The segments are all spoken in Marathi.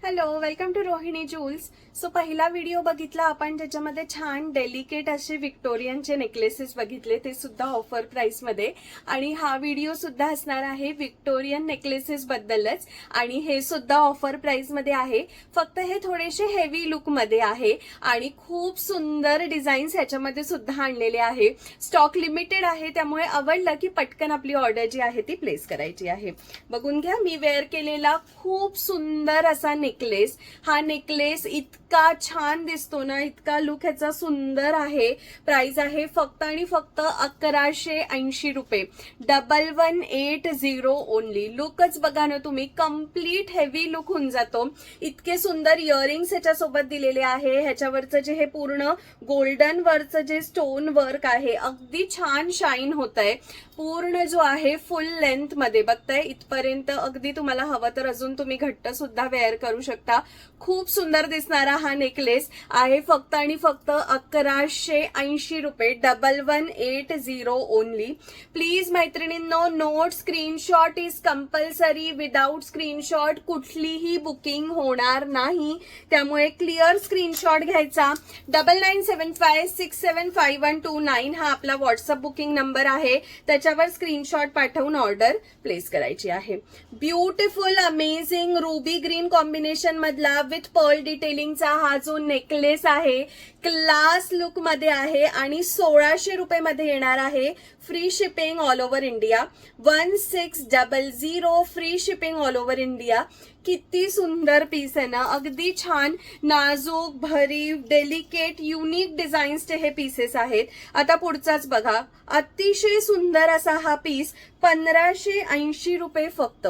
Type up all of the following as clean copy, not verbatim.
Hello, welcome to Rohini jewels. So पहिला व्हिडिओ बघितला आपण ज्याच्यामध्ये छान डेलिकेट असे विक्टोरियनचे नेकलेसेस बघितले, ते सुद्धा ऑफर प्राइस मध्ये. आणि हा व्हिडिओ सुद्धा असणार आहे विक्टोरियन नेकलेसेस बद्दलच, आणि हे सुद्धा ऑफर प्राइस मध्ये आहे. फक्त हे थोडेसे हेवी लुक मध्ये आहे आणि खूप सुंदर डिझाईन्स ह्याच्यामध्ये सुद्धा आणलेले आहे. स्टॉक लिमिटेड आहे, त्यामुळे आवडलं की पटकन आपली ऑर्डर जी आहे ती प्लेस करायची आहे. बघून घ्या, मी वेअर केलेला खूप सुंदर असा नेकलेस. हा नेकलेस इतका छान दिसतो ना, इतका लुक ह्याचा सुंदर आहे. प्राइस आहे फक्त आणि फक्त 1180 रुपये. 1180 ओनली. लुकच बघा ना तुम्ही, कम्प्लीट हेवी लुक होऊन जातो. इतके सुंदर इयरिंग्स ह्याच्यासोबत दिलेले आहे. ह्याच्यावरचं जे हे पूर्ण गोल्डन वरचं जे स्टोन वर्क आहे, अगदी छान शाईन होत आहे. पूर्ण जो आहे फुल लेंथ मध्ये बघताय इथपर्यंत. अगदी तुम्हाला हवं तर अजून तुम्ही घट्ट सुद्धा वेअर करू शकता. खूप सुंदर दिसणारा हा नेकलेस आहे फक्त आणि फक्त 1180 रुपये. 1180 ओनली. प्लीज मैत्रिणींनो, note screenshot is compulsory. Without screenshot कुठलीही बुकिंग होणार नाही, त्यामुळे क्लिअर स्क्रीनशॉट घ्यायचा. 9975675129 हा आपला व्हॉट्सअप बुकिंग नंबर आहे. त्याच्यावर स्क्रीनशॉट पाठवून ऑर्डर प्लेस करायची आहे. Beautiful amazing ruby green combination मधला विथ पर्ल डिटेलिंगचा हा जो नेकलेस आहे, क्लास लुक मध्ये आहे आणि 1600 रुपये मध्ये येणार आहे. Free shipping all over India. 1600 free shipping all over India. किती सुंदर पीस आहे ना, अगदी छान नाजूक भरीव डेलिकेट युनिक डिझाईन्सचे हे पीसेस आहेत. आता पुढचाच बघा, अतिशय सुंदर असा हा पीस 1580 रुपये फक्त.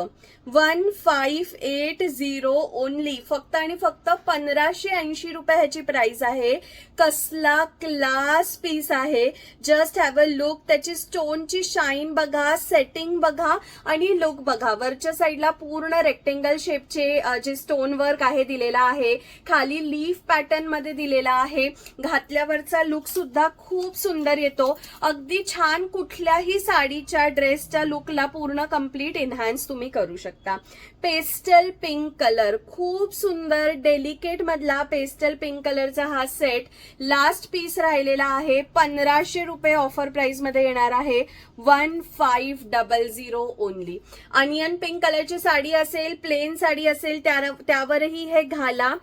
1580 ओनली. फक्त आणि फक्त 1580 रुपये ह्याची प्राइस आहे. कसला क्लास पीस आहे. Just have a look. त्याची स्टोनची शाईन बघा, सेटिंग बघा आणि लुक बघा. वरच्या साईडला पूर्ण रेक्टेंगल शेपचे जे स्टोन वर्क आहे दिलेला आहे. खाली लीफ पॅटर्न मध्ये दिलेला आहे. घातल्यावरचा लुक सुद्धा खूप सुंदर येतो. अगदी छान कुठल्याही साडीच्या ड्रेसच्या लुकला पूर्ण कंप्लीट एनहान्स तुम्ही करू शकता. पेस्टल पिंक कलर, खूप सुंदर डेलिकेट मधला पेस्टल पिंक कलरचा हा सेट. लास्ट पीस राहिलेला आहे. 1500 रुपये ऑफर प्राइस मध्ये येणार आहे. 1500 ओनली. अनियन पिंक कलरची साडी असेल, प्लेन साडी असेल, त्यावरही हे घाला.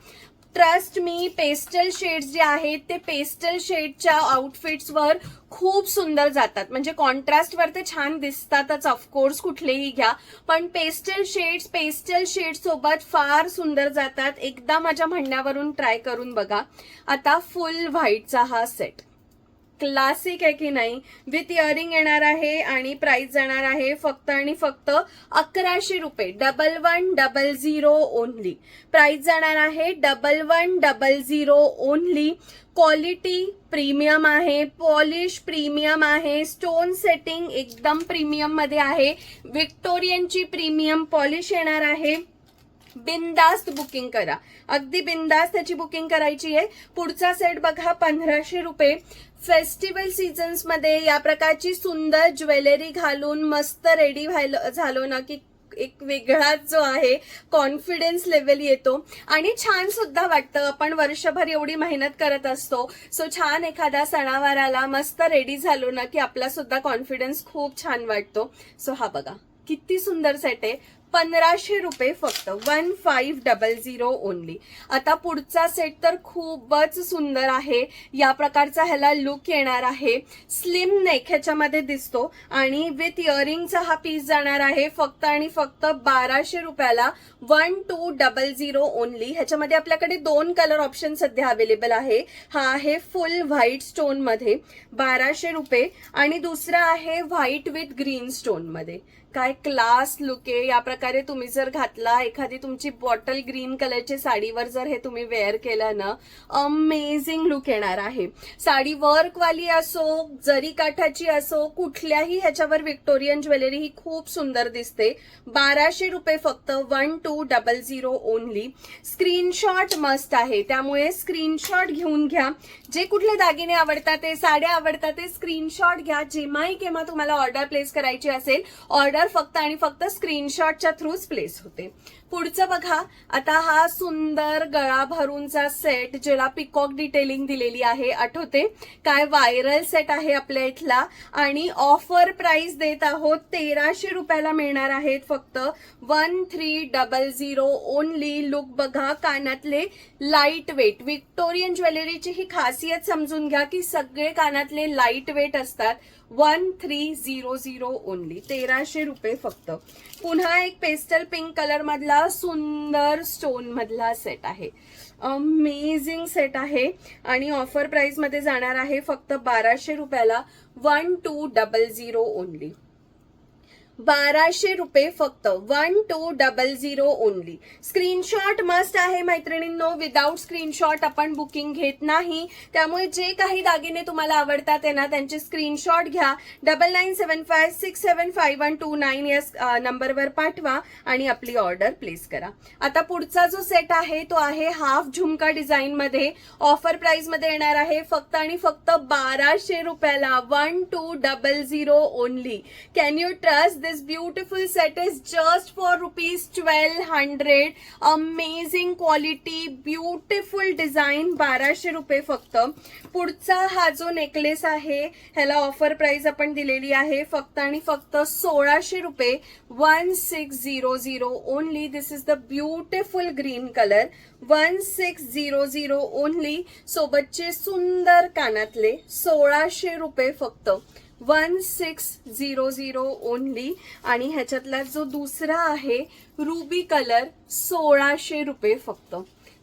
ट्रस्ट मी, पेस्टल शेड्स जे आहेत ते पेस्टल शेडच्या आउटफिट्सवर खूप सुंदर जातात. म्हणजे कॉन्ट्रास्टवर ते छान दिसतातच ऑफकोर्स, कुठलेही घ्या, पण पेस्टल शेड सोबत फार सुंदर जातात. एकदा माझ्या म्हणण्यावरून ट्राय करून बघा. आता फुल व्हाईटचा हा सेट क्लासिक आहे की नाही, विथ इयरिंग येणार आहे आणि प्राइस जाणार आहे फक्त आणि फक्त 1100 रुपये. 1100 ओनली. प्राइस जाणार आहे 1100 ओनली. क्वालिटी प्रीमियम आहे, पॉलिश प्रीमियम आहे, स्टोन सेटिंग एकदम प्रीमियम मध्ये आहे. विक्टोरियनची प्रीमियम पॉलिश येणार आहे. बिंदास्त बुकिंग करा, अगदी बिंदास्त त्याची बुकिंग करायची आहे. पुढचा सेट बघा, 1500 रुपये. फेस्टिवल सीझन्स मध्ये या प्रकारची सुंदर ज्वेलरी घालून मस्त रेडी झालो ना की एक वेगळाच जो आहे कॉन्फिडन्स लेवल येतो आणि छान सुद्धा वाटतं. आपण वर्षभर एवढी मेहनत करत असतो, सो छान एखाद्या सणावाराला मस्त रेडी झालो ना की आपला सुद्धा कॉन्फिडन्स खूप छान वाटतो. सो हा बघा किती सुंदर सेट आहे. 1500 रुपये फक्त. 1500 ओनली. आता पुढचा सेट तर खूपच सुंदर आहे. या प्रकारचा ह्याला लुक येणार आहे. स्लिम नेक ह्याच्यामध्ये दिसतो आणि विथ इयरिंगचा हा पीस जाणार आहे फक्त आणि फक्त 1200 रुपयाला. 1200 ओनली. ह्याच्यामध्ये आपल्याकडे 2 कलर ऑप्शन सध्या अवेलेबल आहे. हा आहे फुल व्हाईट स्टोन मध्ये 1200 रुपये आणि दुसरा आहे व्हाईट विथ ग्रीन स्टोन मध्ये. काय क्लास लुक आहे. या प्रकारे तुम्ही जर घातला, एखादी तुमची बॉटल ग्रीन कलरची साडीवर जर हे तुम्ही वेअर केलं ना, अमेझिंग लुक येणार आहे. साडी वर्कवाली असो, जरी काठाची असो, कुठल्याही ह्याच्यावर विक्टोरियन ज्वेलरी ही खूप सुंदर दिसते. 1200 रुपये फक्त. 1200 ओनली. स्क्रीनशॉट मस्ट आहे, त्यामुळे स्क्रीनशॉट घेऊन घ्या. जे कुठले दागिने आवडतात, ते साड्या आवडतात, ते स्क्रीनशॉट घ्या. जेव्हाही केव्हा तुम्हाला ऑर्डर प्लेस करायची असेल, ऑर्डर फक्त आणि फक्त स्क्रीनशॉटच्या थ्रूच प्लेस होते. पुढचं बघा, आता हा सुंदर गळा भरूनचा सेट ज्याला पिकॉक डिटेलिंग दिलेली आहे, आठवते काय, व्हायरल सेट आहे आपल्या इथला आणि ऑफर प्राइस देत आहोत 1300 रुपयाला मिळणार आहेत फक्त 1300 ओनली. लुक बघा, कानातले लाईट वेट, विक्टोरियन ज्वेलरीची ही खासियत समजून घ्या की सगळे कानातले लाईट वेट असतात. 1300 ओनली, 1300 रुपये फक्त. पुन्हा एक पेस्टल पिंक कलर मधला सुंदर स्टोन मधला सेट आहे, अमेझिंग सेट आहे आणि ऑफर प्राइस मध्ये जाणार आहे फक्त 1200 रुपयाला. 1200 ओनली, 1200 रुपये फक्त. 1200 ओनली. स्क्रीनशॉट मस्ट आहे मैत्रिणींनो, विदाउट स्क्रीनशॉट आपण बुकिंग घेत नाही. त्यामुळे जे काही दागिने तुम्हाला आवडतात ना त्यांचे स्क्रीनशॉट घ्या, 9975675129 या नंबरवर पाठवा आणि आपली ऑर्डर प्लेस करा. आता पुढचा जो सेट आहे तो आहे हाफ झुमका डिझाईन मध्ये, ऑफर प्राइस मध्ये येणार आहे फक्त आणि फक्त 1200 रुपयाला. 1200 only. Can you trust this beautiful set is just for rupees 1200. Amazing quality, beautiful design. 1200 रुपये फक्त. पुढचा हा जो नेकलेस आहे ह्याला ऑफर प्राइस आपण दिलेली आहे फक्त आणि फक्त 1600 रुपये. 1600 only. This is the beautiful green colour. 1600 only. सोबतचे सुंदर कानातले 1600 रुपये फक्त. 1600 ओनली. आणि ह्याच्यातला जो दुसरा आहे रुबी कलर, 1600 रुपये फक्त.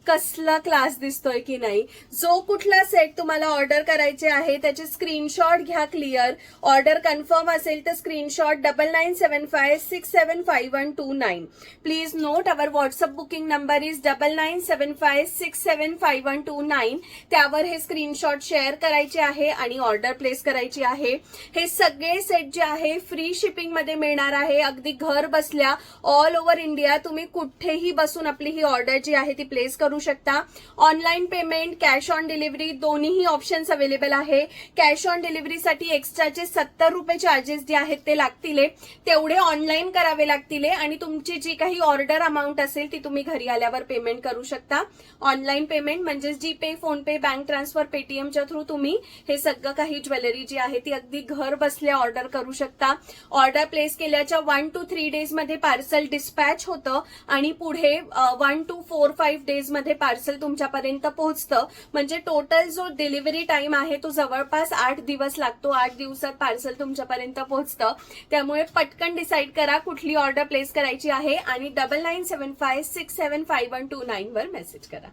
कसला क्लास दिसतोय की नाही. जो कुठला सेट तुम्हाला ऑर्डर करायचे आहे त्याचे स्क्रीनशॉट घ्या क्लिअर. ऑर्डर कन्फर्म असेल तर screenshot 9975675129. Please note our WhatsApp booking number is 9975675129. त्यावर हे स्क्रीनशॉट शेअर करायचे आहे आणि ऑर्डर प्लेस करायची आहे. हे सगळे सेट जे आहे फ्री शिपिंग मध्ये मिळणार आहे, अगदी घर बसल्या ऑल ओव्हर इंडिया तुम्ही कुठेही बसून आपली ही ऑर्डर जी आहे ती प्लेस करू शकता. Online payment, cash on delivery दोन्हीही ऑप्शन्स अवेलेबल आहे. कॅश ऑन डिलिव्हरीसाठी एक्स्ट्राचे 70 रुपये चार्जेस जे आहेत ते लागतील, तेवढे ऑनलाईन करावे लागतील आणि तुमची जी काही ऑर्डर अमाऊंट असेल ती तुम्ही घरी आल्यावर पेमेंट करू शकता. ऑनलाईन पेमेंट म्हणजे जीपे, फोनपे, बँक ट्रान्सफर, पेटीएमच्या थ्रू तुम्ही हे सगळं काही ज्वेलरी जी आहे ती अगदी घर बसल्या ऑर्डर करू शकता. ऑर्डर प्लेस केल्याच्या 1 to 3 डेज मध्ये पार्सल डिस्पॅच होतं आणि पुढे 1 to 4-5 डेज मध्ये पार्सल तुमच्यापर्यंत पोहोचतं. म्हणजे टोटल जो डिलिव्हरी टाइम आहे तो जवळपास 8 दिवस लागतो. 8 दिवसात पार्सल तुमच्यापर्यंत पोहोचतं. त्यामुळे पटकन डिसाईड करा कुठली ऑर्डर प्लेस करायची आहे आणि 9975675129 वर मेसेज करा.